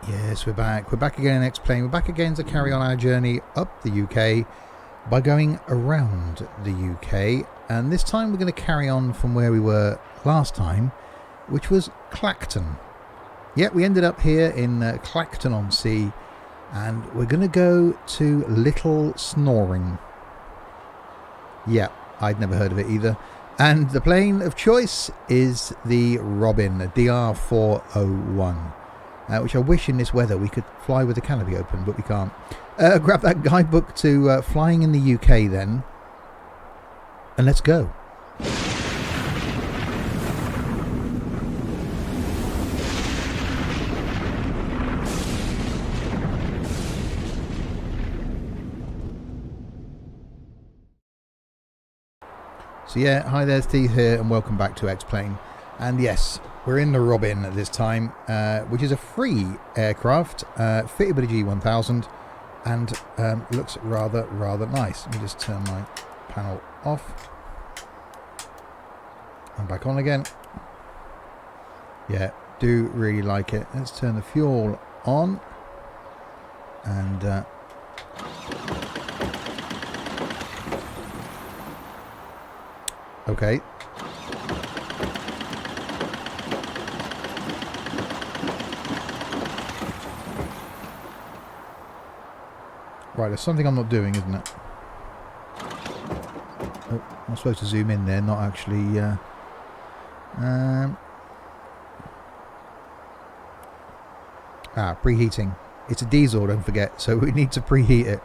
Yes, we're back. We're back again in Xplane. We're back again to carry on our journey up the UK by going around the UK. And this time we're going to carry on from where we were last time, which was Clacton. Yeah, we ended up here in Clacton on Sea, and we're going to go to Little Snoring. Yeah, I'd never heard of it either. And the plane of choice is the Robin DR401. Which I wish in this weather we could fly with the canopy open, but we can't. Grab that guidebook to flying in the UK then, and let's go. So yeah, hi there, Steve here, and welcome back to Xplane. And yes, we're in the Robin this time, which is a free aircraft, fitted with a G1000, and looks rather nice. Let me just turn my panel off and back on again. Yeah, do really like it. Let's turn the fuel on, and okay. Right, there's something I'm not doing, isn't it? Oh, I'm supposed to zoom in there, not actually... preheating. It's a diesel, don't forget, so we need to preheat it.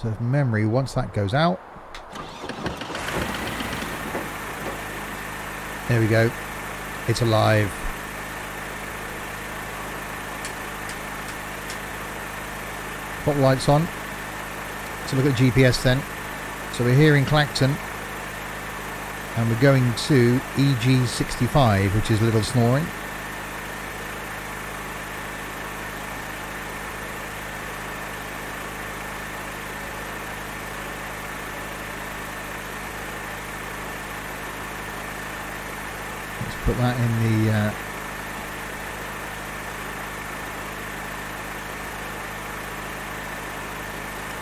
So from memory, once that goes out... There we go. It's alive. Put lights on. So look at GPS then. So we're here in Clacton, and we're going to EG65, which is Little Snoring. Let's put that in the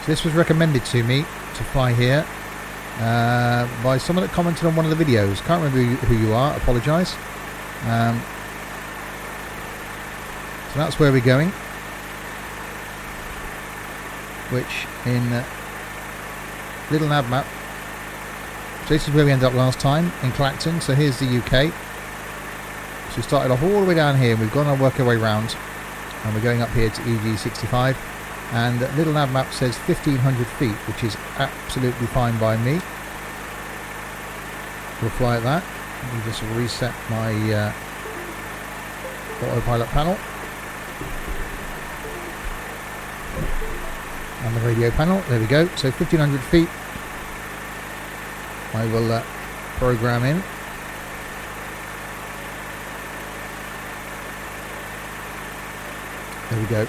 So this was recommended to me to fly here by someone that commented on one of the videos. Can't remember who you are, apologise. So that's where we're going, which in little nav map. So this is where we ended up last time, in Clacton. So here's the UK. So we started off all the way down here, and we've gone and work our way around, and we're going up here to EG65. And little nav map says 1,500 feet, which is absolutely fine by me. We'll fly at that. Let me just reset my autopilot panel and the radio panel. There we go. So 1,500 feet. I will program in. There we go.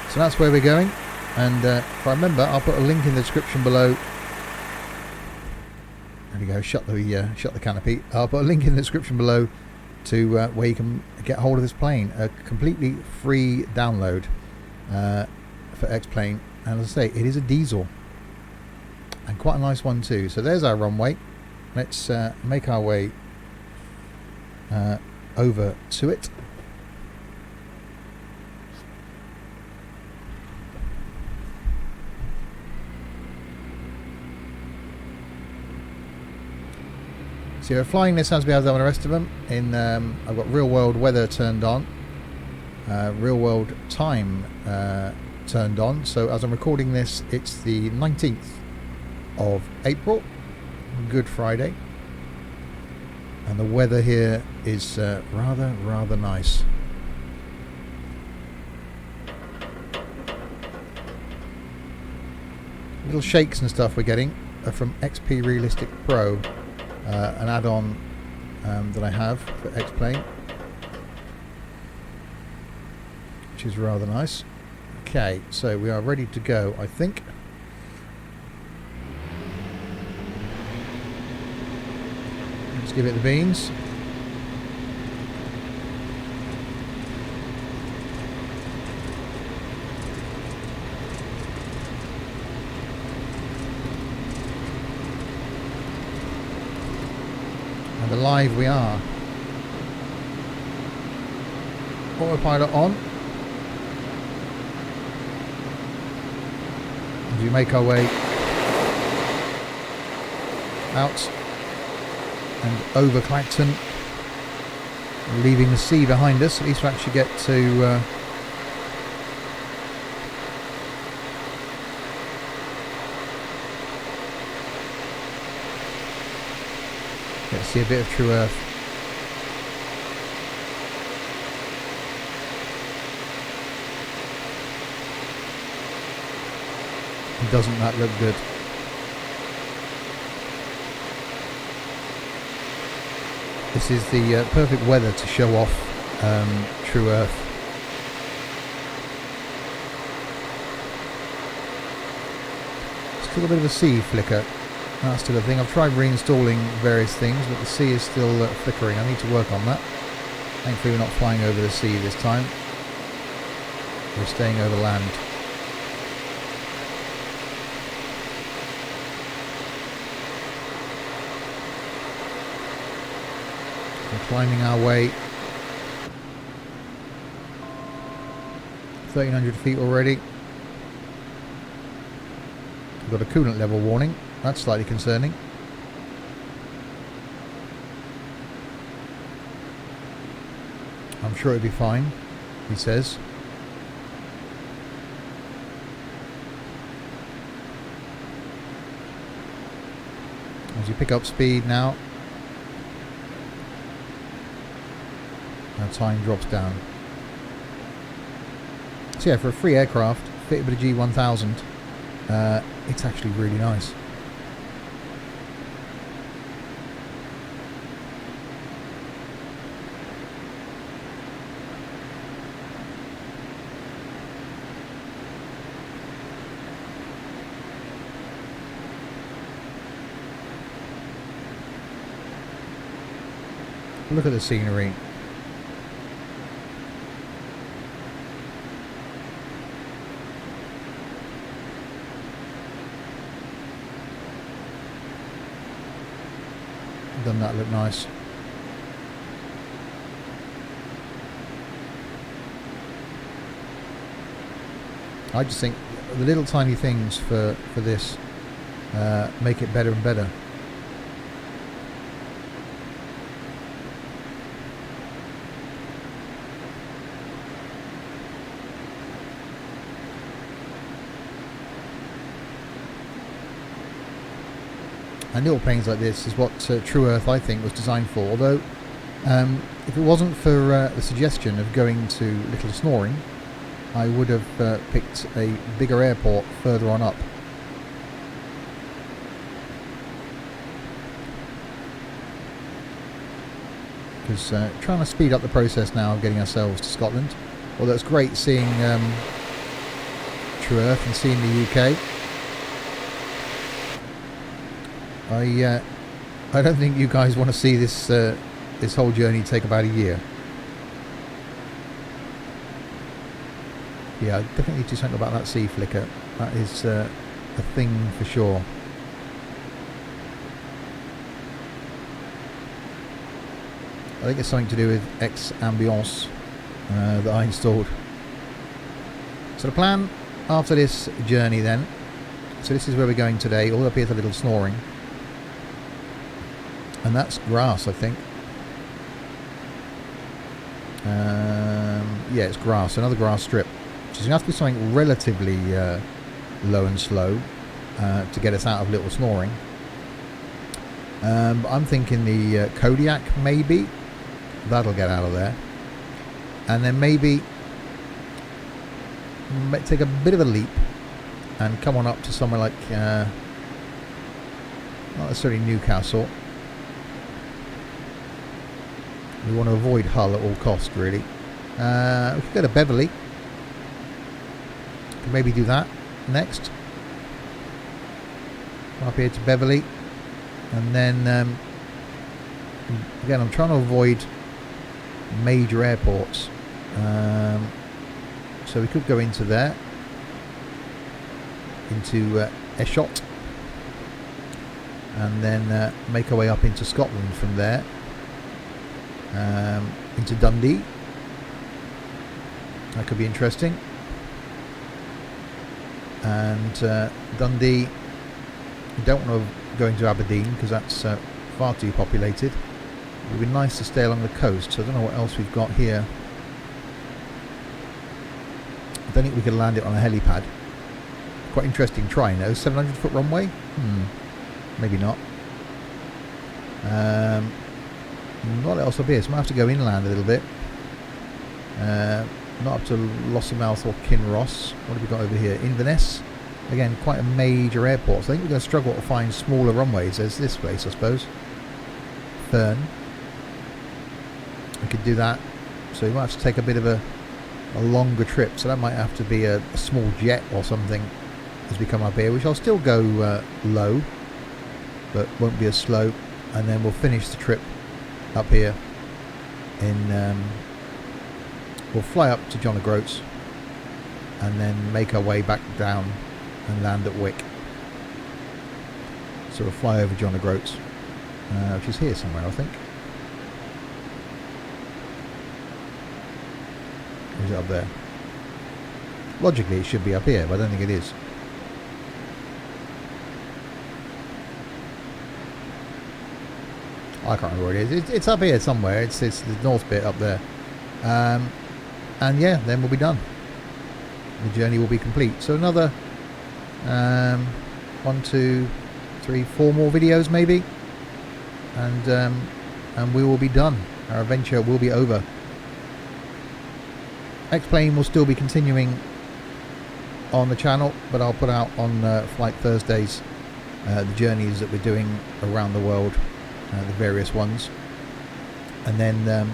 So that's where we're going, and if I remember, I'll put a link in the description below. There we go. Shut the canopy. I'll put a link in the description below to where you can get hold of this plane. A completely free download for Xplane, and as I say, it is a diesel, and quite a nice one too. So there's our runway. Let's make our way over to it. So we're flying this as we have done the rest of them. I've got real world weather turned on, real world time turned on. So as I'm recording this, it's the 19th of April, Good Friday, and the weather here is rather nice. Little shakes and stuff we're getting are from XP Realistic Pro. An add-on that I have for Xplane, which is rather nice. Okay, so we are ready to go, I think. Let's give it the beans. And alive we are. Autopilot on. As we make our way out and over Clacton, leaving the sea behind us. At least we actually get to see a bit of true earth. Doesn't that look good? This is the perfect weather to show off true earth. Still a bit of a sea flicker. That's still a thing. I've tried reinstalling various things, but the sea is still flickering. I need to work on that. Thankfully we're not flying over the sea this time. We're staying over land. We're climbing our way. 1,300 feet already. We've got a coolant level warning. That's slightly concerning. I'm sure it'll be fine, he says. As you pick up speed now, our time drops down. So yeah, for a free aircraft fitted with a G1000, it's actually really nice. Look at the scenery. Doesn't that look nice? I just think the little tiny things for this make it better and better. And little planes like this is what True Earth, I think, was designed for. Although, if it wasn't for the suggestion of going to Little Snoring, I would have picked a bigger airport further on up. Because trying to speed up the process now of getting ourselves to Scotland. Although it's great seeing True Earth and seeing the UK. I don't think you guys want to see this this whole journey take about a year. Yeah, I definitely do something about that sea flicker. That is a thing for sure. I think it's something to do with X Ambiance that I installed. So the plan after this journey then, so this is where we're going today, all up here to Little Snoring. And that's grass, I think. Yeah, it's grass, another grass strip. So it's going to have to be something relatively low and slow to get us out of Little Snoring. I'm thinking the Kodiak, maybe. That'll get out of there. And then maybe take a bit of a leap and come on up to somewhere like, not necessarily Newcastle. We want to avoid Hull at all costs, really. We could go to Beverley. Could maybe do that next. Up here to Beverley. And then, again, I'm trying to avoid major airports. So we could go into there. Into Eshot. and then make our way up into Scotland from there, into Dundee. That could be interesting. And Dundee, we don't want to go into Aberdeen because that's far too populated. It would be nice to stay along the coast, so I don't know what else we've got here. I don't think we could land it on a helipad. Quite interesting trying though. 700-foot runway? Maybe not. What else up here? So I might have to go inland a little bit. Not up to Lossiemouth or Kinross. What have we got over here? Inverness. Again, quite a major airport. So I think we're going to struggle to find smaller runways. There's this place, I suppose. Fern. We could do that. So we might have to take a bit of a longer trip. So that might have to be a small jet or something as we come up here, which I'll still go low, but won't be as slow. And then we'll finish the trip up here in... we'll fly up to John O'Groats and then make our way back down and land at Wick. So we'll fly over John O'Groats, which is here somewhere, I think. Or is it up there? Logically it should be up here, but I don't think it is. I can't remember where it is. It's up here somewhere. It's the north bit up there. And yeah, then we'll be done. The journey will be complete. So another 1, 2, 3, 4 more videos maybe, and we will be done. Our adventure will be over. Xplane will still be continuing on the channel, but I'll put out on Flight Thursdays the journeys that we're doing around the world, the various ones, and then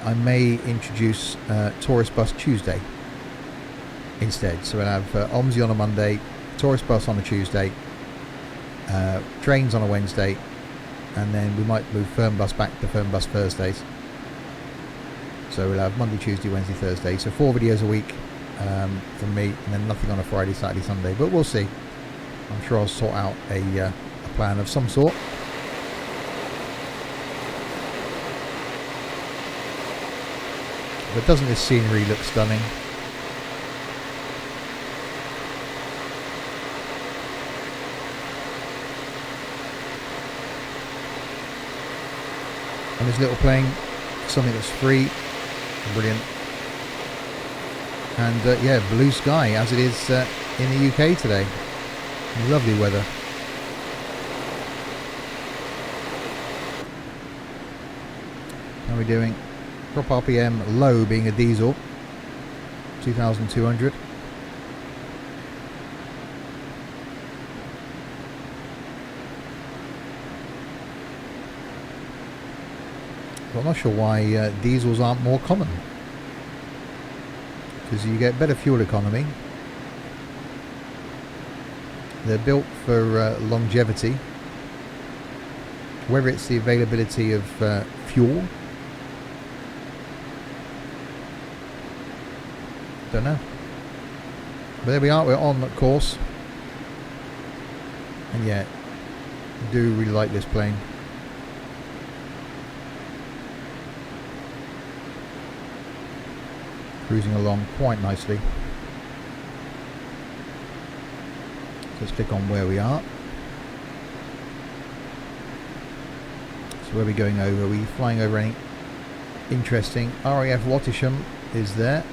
I may introduce Tourist Bus Tuesday instead. So we'll have OMSI on a Monday, Tourist Bus on a Tuesday, trains on a Wednesday, and then we might move Firm Bus back to Firm Bus Thursdays. So we'll have Monday, Tuesday, Wednesday, Thursday. So 4 videos a week from me, and then nothing on a Friday, Saturday, Sunday. But we'll see. I'm sure I'll sort out a plan of some sort. But doesn't this scenery look stunning? And this little plane, something that's free, brilliant. And yeah, blue sky as it is in the UK today. Lovely weather. How are we doing? Prop RPM low being a diesel, 2,200. But I'm not sure why diesels aren't more common, because you get better fuel economy. They're built for longevity. Whether it's the availability of fuel, don't know. But there we are, we're on course. And yeah, I do really like this plane. Cruising along quite nicely. Let's click on where we are. So where are we going over? Are we flying over any interesting? RAF Wattisham is there.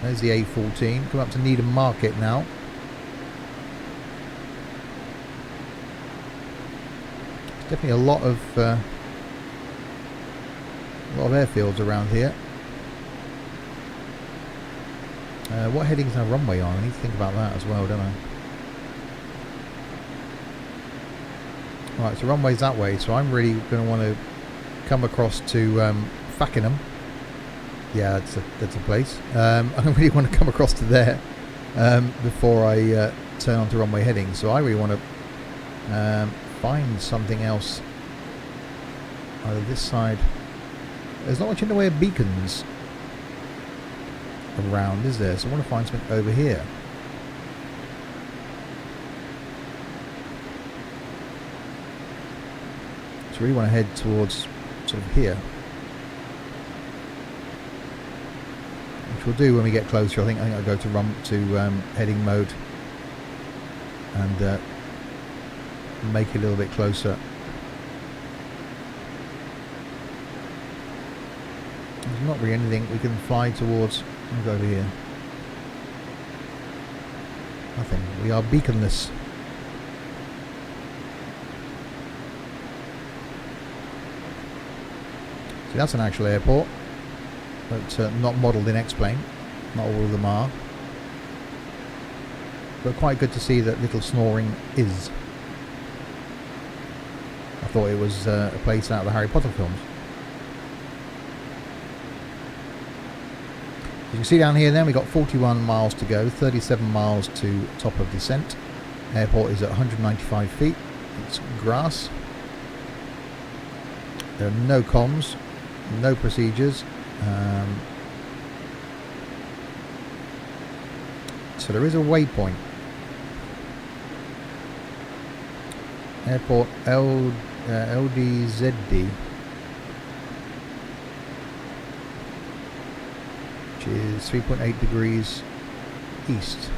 There's the A14. Come up to Needham Market now. There's definitely a lot of airfields around here. What heading is our runway on? I need to think about that as well, don't I? Right, so runway's that way, so I'm really going to want to come across to Fakenham. Yeah, that's a place. I don't really want to come across to there before I turn onto runway heading, so I really want to find something else either this side. There's not much in the way of beacons around, is there? So I want to find something over here. So we want to head towards sort of here, which we'll do when we get closer. I think I'll go to heading mode and make it a little bit closer. There's not really anything we can fly towards. We'll go over here. Nothing. We are beaconless. So that's an actual airport, but not modelled in Xplane. Not all of them are. But quite good to see that Little Snoring is. I thought it was a place out of the Harry Potter films. You can see down here then we've got 41 miles to go, 37 miles to top of descent. Airport is at 195 feet. It's grass. There are no comms, no procedures. So there is a waypoint. Airport LDZD, which is 3.8 degrees east.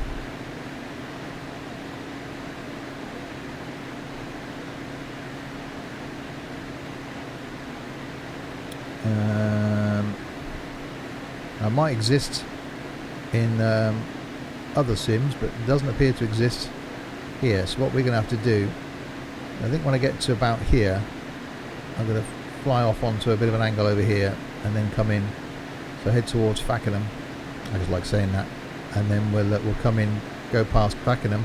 It might exist in other sims, but it doesn't appear to exist here. So what we're going to have to do, I think when I get to about here, I'm going to fly off onto a bit of an angle over here and then come in. So head towards Clacton. I just like saying that. And then we'll come in, go past Clacton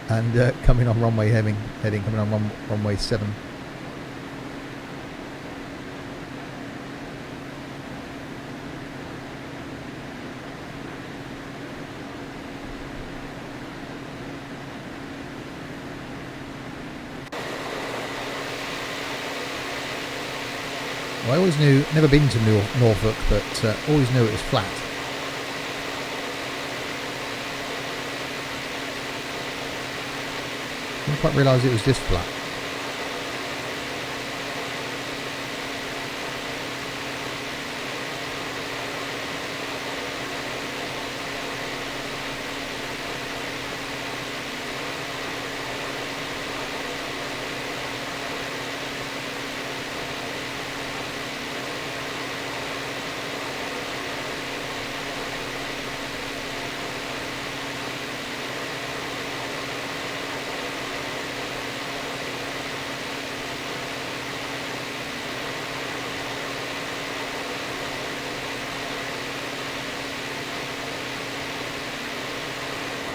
and come in on runway heading coming on runway 7. I always knew, never been to Norfolk, but always knew it was flat. Didn't quite realise it was this flat.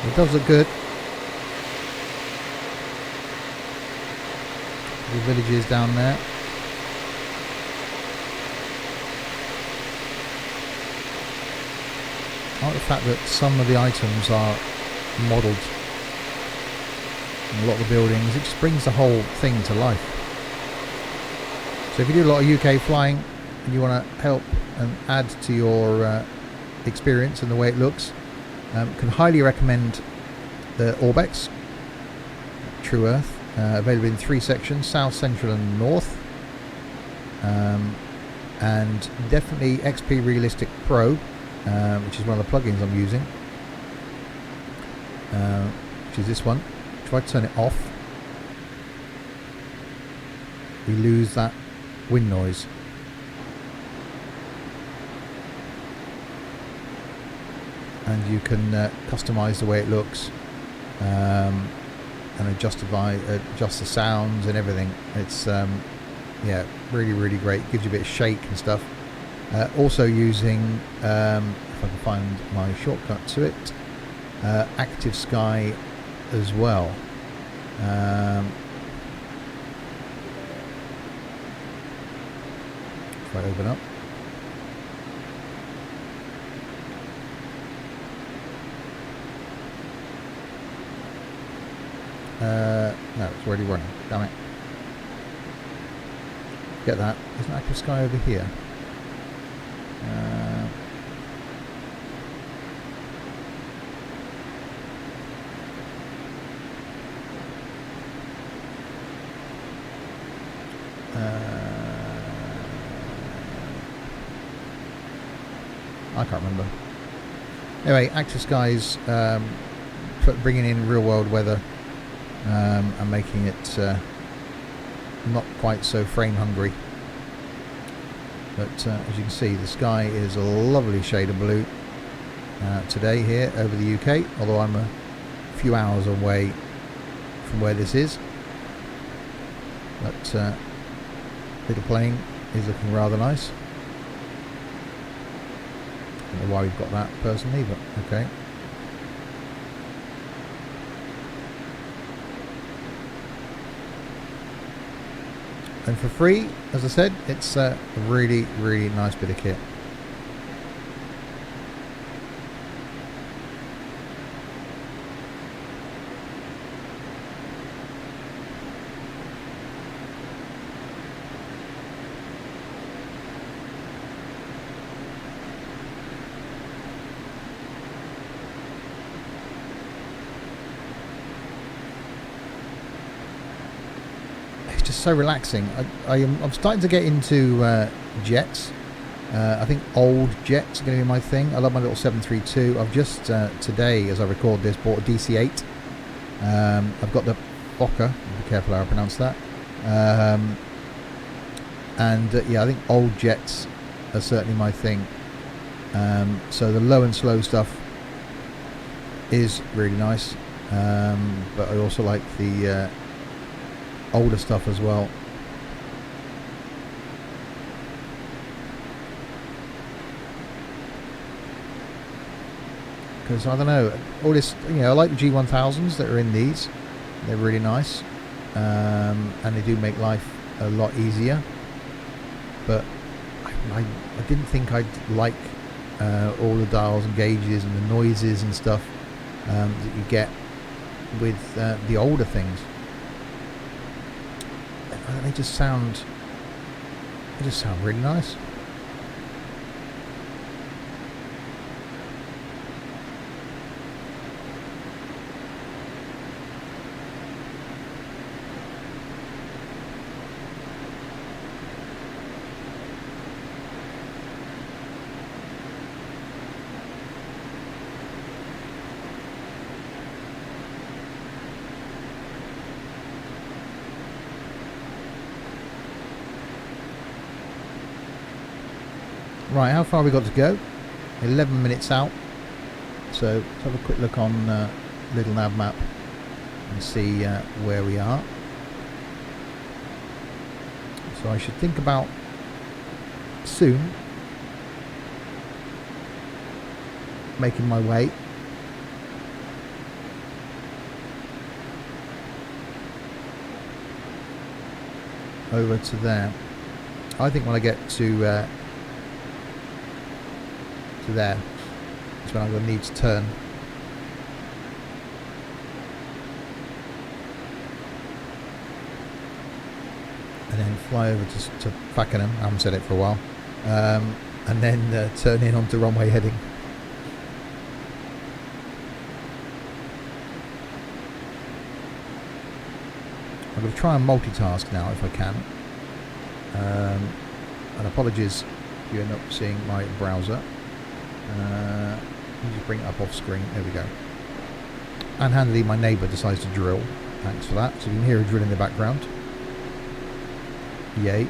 It does look good. The villages down there. I like the fact that some of the items are modelled in a lot of the buildings. It just brings the whole thing to life. So if you do a lot of UK flying and you want to help and add to your experience and the way it looks, can highly recommend the Orbx True Earth, available in 3 sections: South, Central and North, and definitely XP Realistic Pro, which is one of the plugins I'm using, which is this one. If I turn it off, we lose that wind noise. And you can customize the way it looks, and adjust the sounds and everything. It's yeah, really great. Gives you a bit of shake and stuff. Also using, if I can find my shortcut to it, Active Sky as well. If I open up. No, it's already running. Damn it. Get that. There's an Active Sky over here. I can't remember. Anyway, Active Skies bringing in real world weather and making it not quite so frame hungry. But as you can see, the sky is a lovely shade of blue today here over the UK, although I'm a few hours away from where this is. But Little Plane is looking rather nice. I don't know why we've got that personally, but okay. And for free, as I said, it's a really, really nice bit of kit. Just so relaxing. I'm starting to get into jets. I think old jets are going to be my thing. I love my little 732. I've just today, as I record this, bought a DC-8. I've got the Fokker. Be careful how I pronounce that. And yeah, I think old jets are certainly my thing. So the low and slow stuff is really nice, but I also like the older stuff as well. Because I don't know, all this, you know, I like the G1000s that are in these. They're really nice, and they do make life a lot easier. But I didn't think I'd like all the dials and gauges and the noises and stuff that you get with the older things. They just sound really nice. Right, how far have we got to go? 11 minutes out. So let's have a quick look on Little Nav Map and see where we are. So I should think about soon making my way over to there. I think when I get to there is when I'm going to need to turn. And then fly over to Clacton. I haven't said it for a while. And then turn in onto runway heading. I'm going to try and multitask now if I can. And apologies if you end up seeing my browser. Let me just bring it up off screen. There we go. And handily, my neighbour decides to drill. Thanks for that. So you can hear a drill in the background. Yay.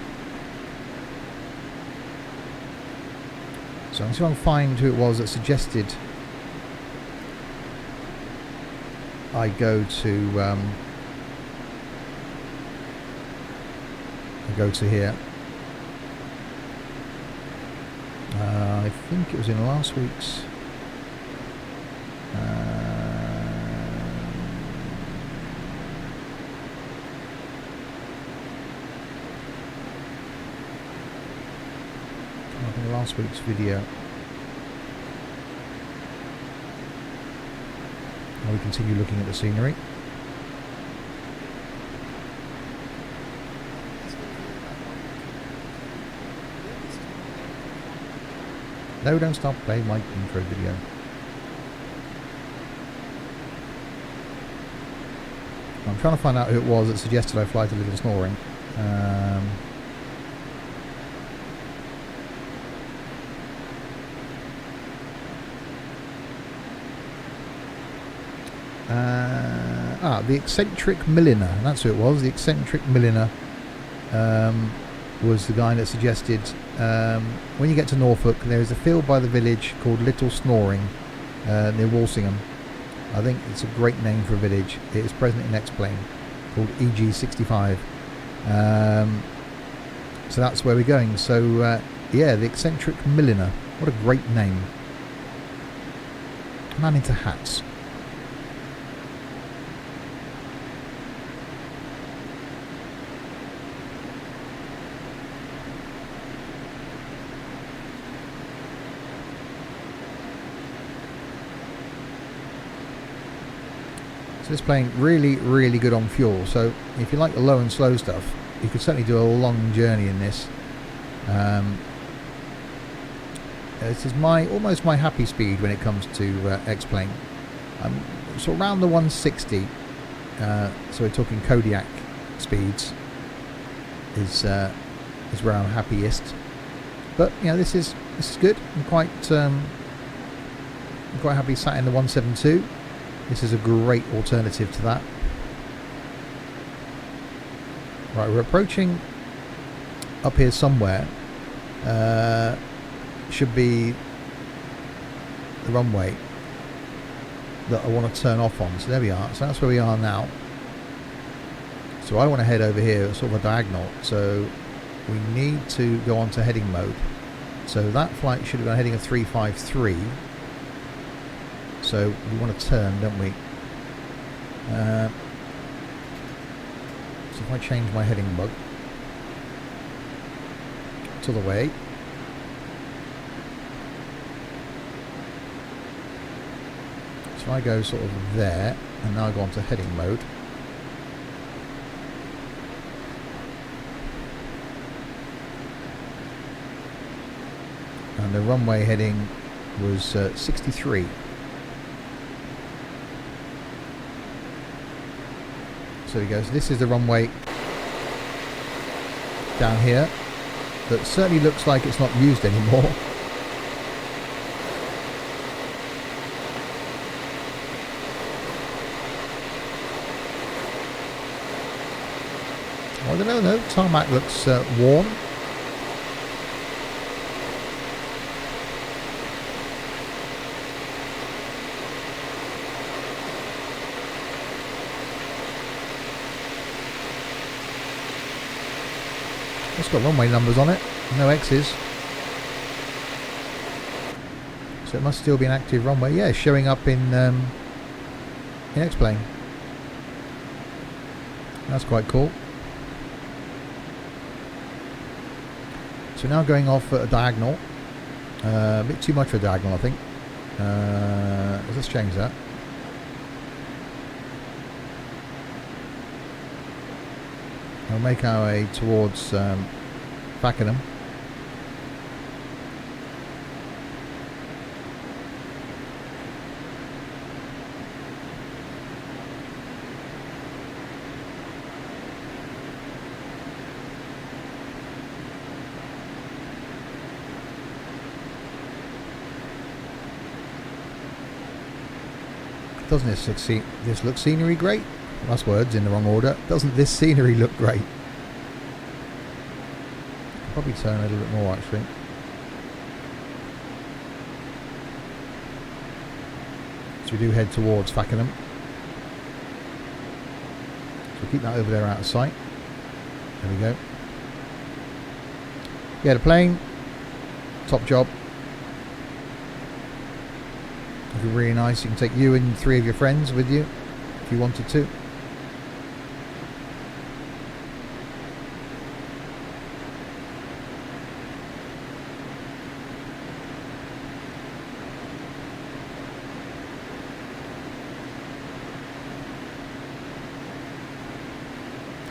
So I'm going to find who it was that suggested I go to here. I think it was in last week's video. While we continue looking at the scenery. No, don't stop playing my intro video. I'm trying to find out who it was that suggested I fly to Little Snoring. the Eccentric Milliner. That's who it was. The Eccentric Milliner was the guy that suggested when you get to Norfolk, there is a field by the village called Little Snoring near Walsingham. I think it's a great name for a village. It is present in Xplane, called EG65. So that's where we're going. So yeah, the Eccentric Milliner. What a great name. Man into hats. So this plane really, really good on fuel. So if you like the low and slow stuff, you could certainly do a long journey in this. This is almost my happy speed when it comes to Xplane. So around the 160. So we're talking Kodiak speeds is where I'm happiest. But you know, this is good. I'm quite happy sat in the 172. This is a great alternative to that. Right, we're approaching up here somewhere. Should be the runway that I want to turn off on. So there we are. So that's where we are now. So I want to head over here, sort of a diagonal. So we need to go on to heading mode. So that flight should have been heading a 353. So we want to turn, don't we? So if I change my heading bug to the way. So I go sort of there, and now I go on to heading mode. And the runway heading was 63. So there we go. So this is the runway down here that certainly looks like it's not used anymore. I don't know, no, tarmac looks worn. It's got runway numbers on it, no X's. So it must still be an active runway. Yeah, showing up in Xplane. That's quite cool. So now going off at a diagonal. A bit too much for a diagonal, I think. Let's change that. We'll make our way towards Clacton. Doesn't this look scenery great? That's words in the wrong order. Doesn't this scenery look great? Probably turn a little bit more actually. So we do head towards Clacton. So we'll keep that over there out of sight. There we go. Yeah, the plane, top job. It'll be really nice. You can take you and 3 of your friends with you if you wanted to.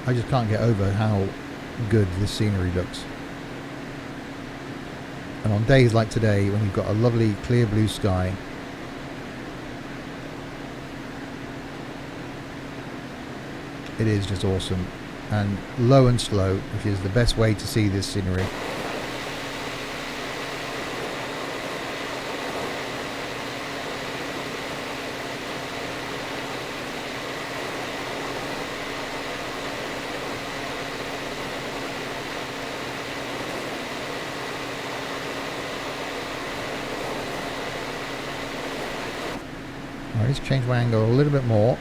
I just can't get over how good this scenery looks. And on days like today, when you've got a lovely clear blue sky, it is just awesome. And low and slow, which is the best way to see this scenery. Let's change my angle a little bit more.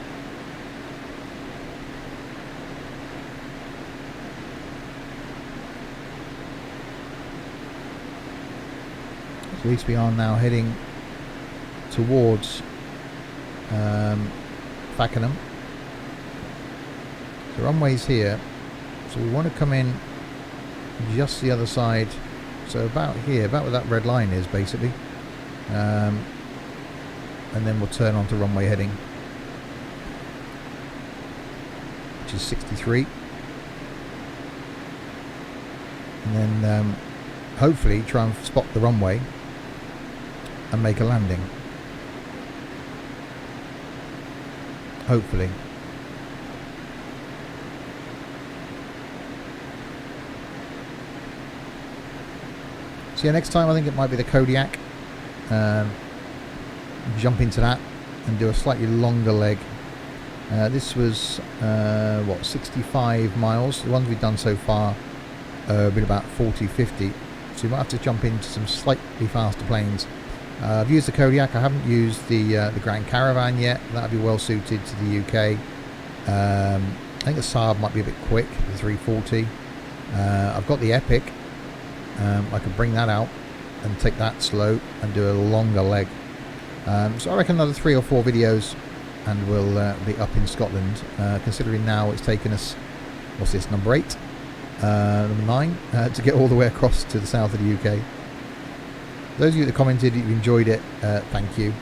At least we are now heading towards Clacton. The runway's here, so we want to come in just the other side, so about here, about where that red line is basically, and then we'll turn onto runway heading, which is 63, and then hopefully try and spot the runway and make a landing. Hopefully. So yeah, next time I think it might be the Kodiak. Jump into that and do a slightly longer leg. This was what, 65 miles. The ones we've done so far have been about 40-50. So you might have to jump into some slightly faster planes. I've used the Kodiak. I haven't used the Grand Caravan yet. That'd be well suited to the UK. I think the Saab might be a bit quick, the 340. I've got the Epic. I could bring that out and take that slow and do a longer leg. So I reckon another 3 or 4 videos and we'll be up in Scotland, considering now it's taken us, what's this, number 8? Number 9, to get all the way across to the south of the UK. Those of you that commented you enjoyed it, thank you.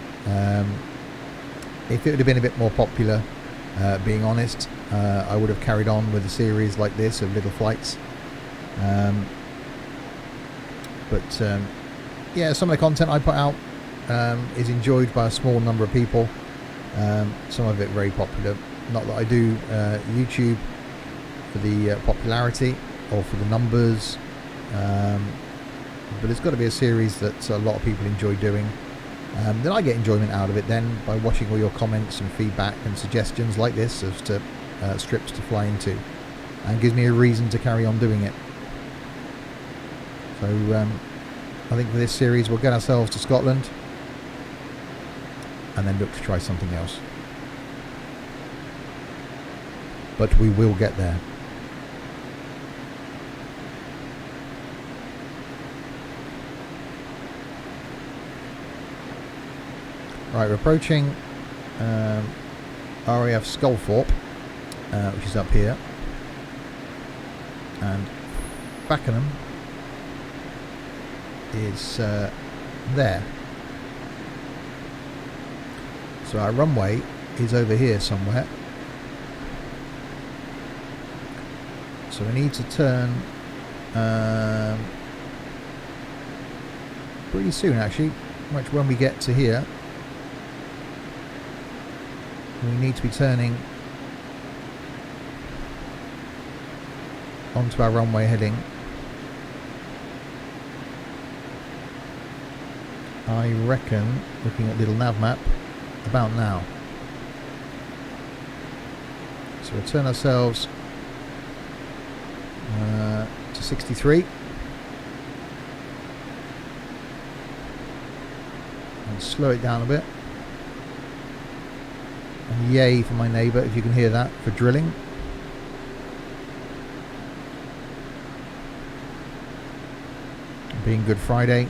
If it would have been a bit more popular, being honest, I would have carried on with a series like this of little flights. But yeah, some of the content I put out is enjoyed by a small number of people. Some of it very popular. Not that I do YouTube for the popularity or for the numbers, but it's got to be a series that a lot of people enjoy doing. Then I get enjoyment out of it then by watching all your comments and feedback and suggestions like this as to strips to fly into, and gives me a reason to carry on doing it. So I think for this series we'll get ourselves to Scotland and then look to try something else. But we will get there. Right, we're approaching RAF Sculthorpe, which is up here, and Clacton is there. So our runway is over here somewhere. So we need to turn pretty soon, actually. Much when we get to here, we need to be turning onto our runway heading. I reckon, looking at little nav map, about now. So we'll turn ourselves to 63 and slow it down a bit. And yay for my neighbour, if you can hear that, for drilling. Being Good Friday.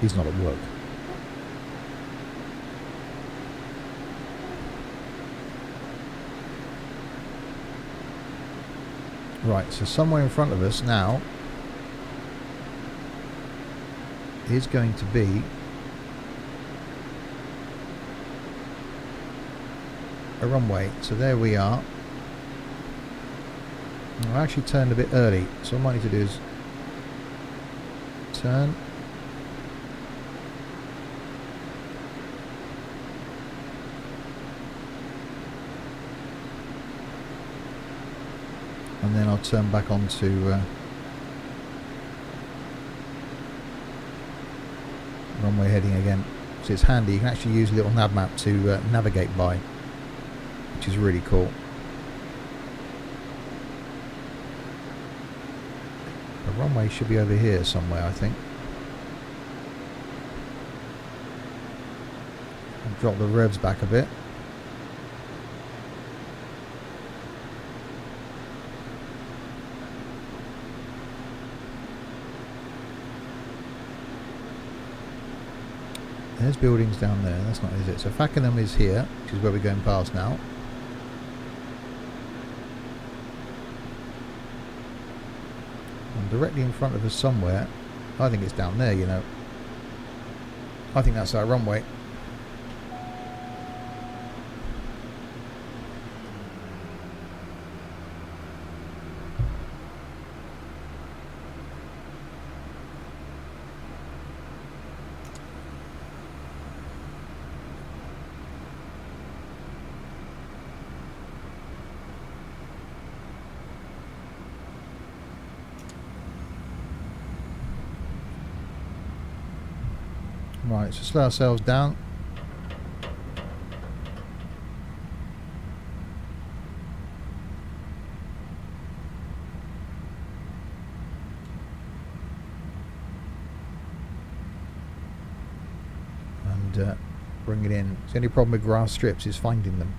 He's not at work. Right, so somewhere in front of us now is going to be a runway. So there we are. I actually turned a bit early, so what I might need to do is turn. And then I'll turn back onto runway heading again. So it's handy, you can actually use a little nav map to navigate by, which is really cool. The runway should be over here somewhere, I think. Drop the revs back a bit. There's buildings down there. That's not, is it? So Fakenham is here, which is where we're going past now. And directly in front of us somewhere, I think it's down there, you know. I think that's our runway. Right, so slow ourselves down. And bring it in. The only problem with grass strips is finding them.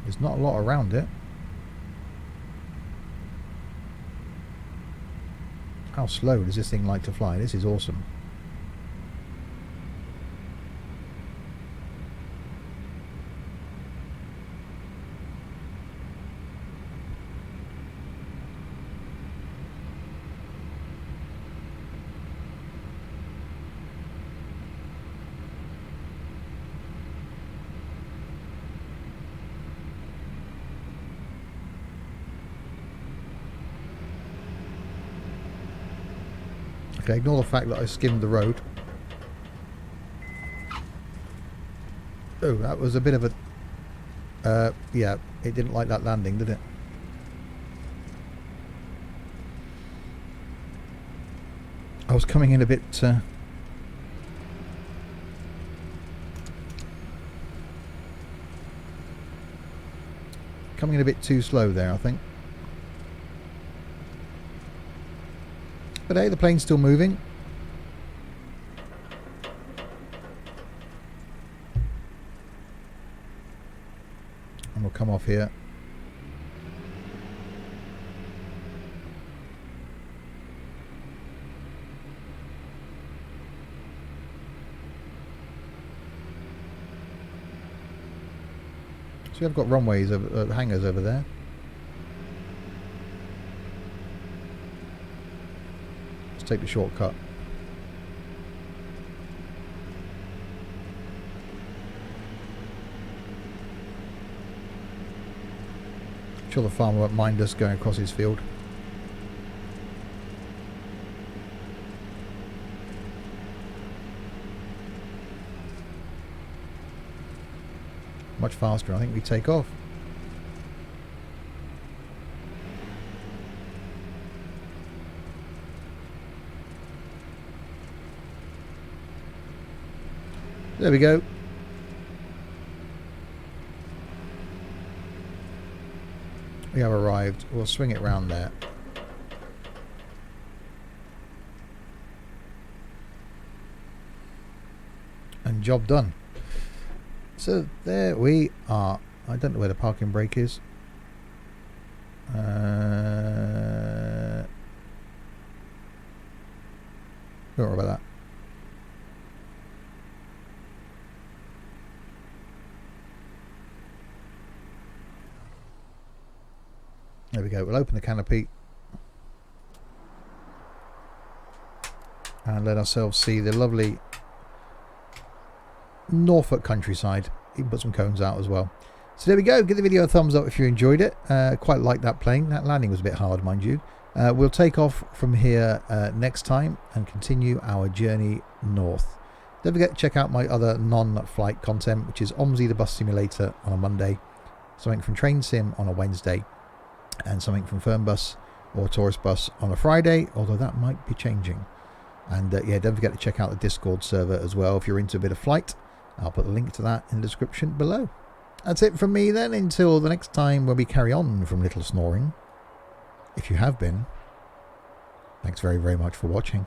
There's not a lot around it. How slow does this thing like to fly? This is awesome. Okay, ignore the fact that I skimmed the road. Oh, that was a bit of a... yeah, it didn't like that landing, did it? I was coming in a bit... coming in a bit too slow there, I think. But hey, the plane's still moving. And we'll come off here. So I've got runways, hangars over there. Take the shortcut. I'm sure the farmer won't mind us going across his field. Much faster, I think we take off. There we go. We have arrived. We'll swing it round there. And job done. So there we are. I don't know where the parking brake is. Don't worry about that. There we go. We'll open the canopy and let ourselves see the lovely Norfolk countryside. You can put some cones out as well. So there we go. Give the video a thumbs up if you enjoyed it. Quite like that plane. That landing was a bit hard, mind you. We'll take off from here next time and continue our journey north. Don't forget to check out my other non-flight content, which is OMSI the Bus Simulator on a Monday, something from Train Sim on a Wednesday, and something from Fernbus or Tourist Bus on a Friday, although that might be changing. And yeah, don't forget to check out the Discord server as well if you're into a bit of flight. I'll put a link to that in the description below. That's it from me then, until the next time when we carry on from Little Snoring. If you have been, thanks very, very much for watching.